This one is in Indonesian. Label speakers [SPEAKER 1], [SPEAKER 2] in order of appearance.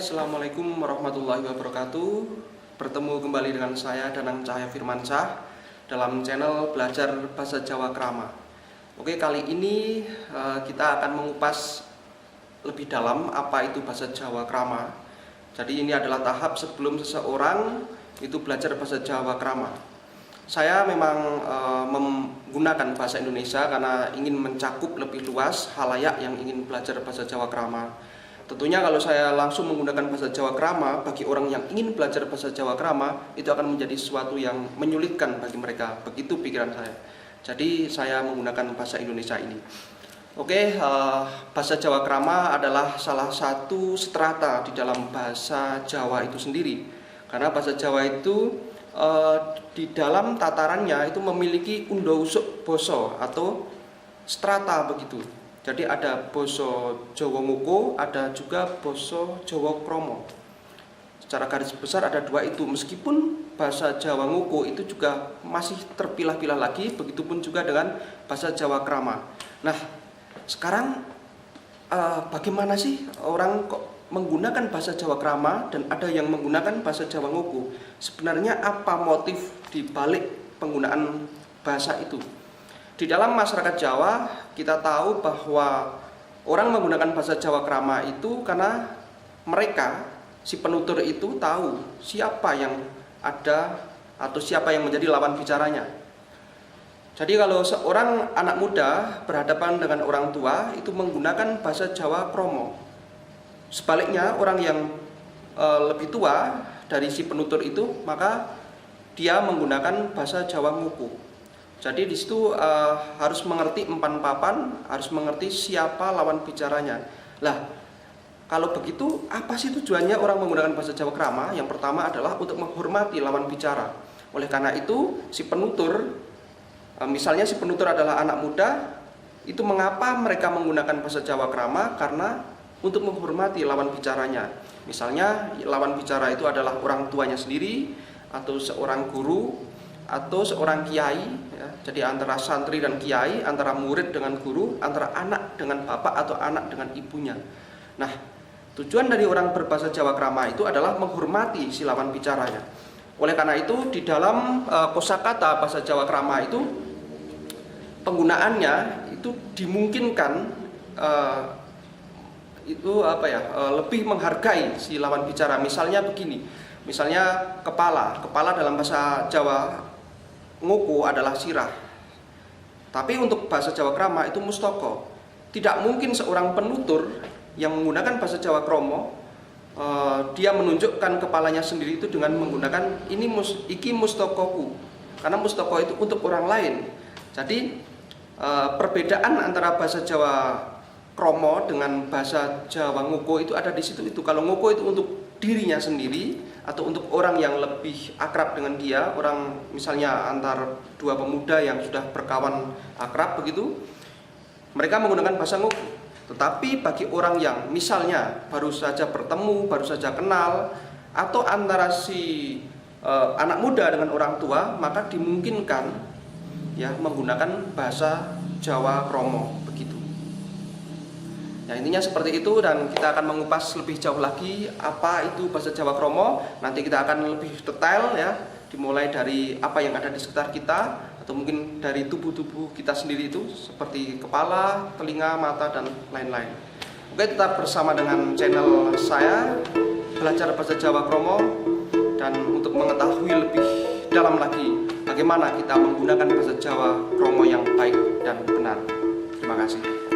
[SPEAKER 1] Assalamualaikum warahmatullahi wabarakatuh. Bertemu kembali dengan saya Danang Cahya Firmansyah dalam channel Belajar Bahasa Jawa Krama. Oke, kali ini kita akan mengupas lebih dalam apa itu bahasa Jawa Krama. Jadi ini adalah tahap sebelum seseorang itu belajar bahasa Jawa Krama. Saya memang menggunakan bahasa Indonesia karena ingin mencakup lebih luas halayak yang ingin belajar bahasa Jawa Krama. Tentunya kalau saya langsung menggunakan bahasa Jawa Krama, bagi orang yang ingin belajar bahasa Jawa Krama, itu akan menjadi sesuatu yang menyulitkan bagi mereka. Begitu pikiran saya. Jadi saya menggunakan bahasa Indonesia ini. Oke, bahasa Jawa Krama adalah salah satu strata di dalam bahasa Jawa itu sendiri. Karena bahasa Jawa itu di dalam tatarannya itu memiliki undha-usuk basa atau strata begitu. Jadi ada basa Jawa Ngoko, ada juga basa Jawa Krama. Secara garis besar ada dua itu. Meskipun bahasa Jawa Ngoko itu juga masih terpilah-pilah lagi, begitupun juga dengan bahasa Jawa Krama. Nah, sekarang bagaimana sih orang kok menggunakan bahasa Jawa Krama dan ada yang menggunakan bahasa Jawa Ngoko? Sebenarnya apa motif di balik penggunaan bahasa itu? Di dalam masyarakat Jawa kita tahu bahwa orang menggunakan bahasa Jawa Krama itu karena mereka, si penutur itu tahu siapa yang ada atau siapa yang menjadi lawan bicaranya. Jadi kalau seorang anak muda berhadapan dengan orang tua itu menggunakan bahasa Jawa Kromo. Sebaliknya orang yang lebih tua dari si penutur itu maka dia menggunakan bahasa Jawa Ngoko. Jadi di situ harus mengerti empan papan, harus mengerti siapa lawan bicaranya. Lah, kalau begitu apa sih tujuannya orang menggunakan bahasa Jawa Krama? Yang pertama adalah untuk menghormati lawan bicara. Oleh karena itu, si penutur, misalnya si penutur adalah anak muda, itu mengapa mereka menggunakan bahasa Jawa Krama? Karena untuk menghormati lawan bicaranya. Misalnya lawan bicara itu adalah orang tuanya sendiri, atau seorang guru, atau seorang kiai, ya. Jadi antara santri dan kiai, antara murid dengan guru, antara anak dengan bapak atau anak dengan ibunya. Nah, tujuan dari orang berbahasa Jawa Krama itu adalah menghormati si lawan bicaranya. Oleh karena itu di dalam kosakata bahasa Jawa Krama itu penggunaannya itu dimungkinkan lebih menghargai si lawan bicara. Misalnya begini, misalnya kepala dalam bahasa Jawa Ngoko adalah sirah. Tapi untuk bahasa Jawa Krama itu mustaka. Tidak mungkin seorang penutur yang menggunakan bahasa Jawa Kromo dia menunjukkan kepalanya sendiri itu dengan menggunakan iki mustakoku. Karena mustaka itu untuk orang lain. Jadi perbedaan antara bahasa Jawa Kromo dengan bahasa Jawa Ngoko itu ada di situ itu. Kalau Ngoko itu untuk dirinya sendiri atau untuk orang yang lebih akrab dengan dia, orang misalnya antar dua pemuda yang sudah berkawan akrab begitu, mereka menggunakan bahasa Ngoko. Tetapi bagi orang yang misalnya baru saja bertemu, baru saja kenal, atau antara si anak muda dengan orang tua, maka dimungkinkan ya menggunakan bahasa Jawa Kromo begitu. Ya, intinya seperti itu, dan kita akan mengupas lebih jauh lagi apa itu bahasa Jawa Kromo. Nanti kita akan lebih detail ya, dimulai dari apa yang ada di sekitar kita atau mungkin dari tubuh-tubuh kita sendiri itu seperti kepala, telinga, mata dan lain-lain. Oke, tetap bersama dengan channel saya Belajar Bahasa Jawa Kromo, dan untuk mengetahui lebih dalam lagi bagaimana kita menggunakan bahasa Jawa Kromo yang baik dan benar. Terima kasih.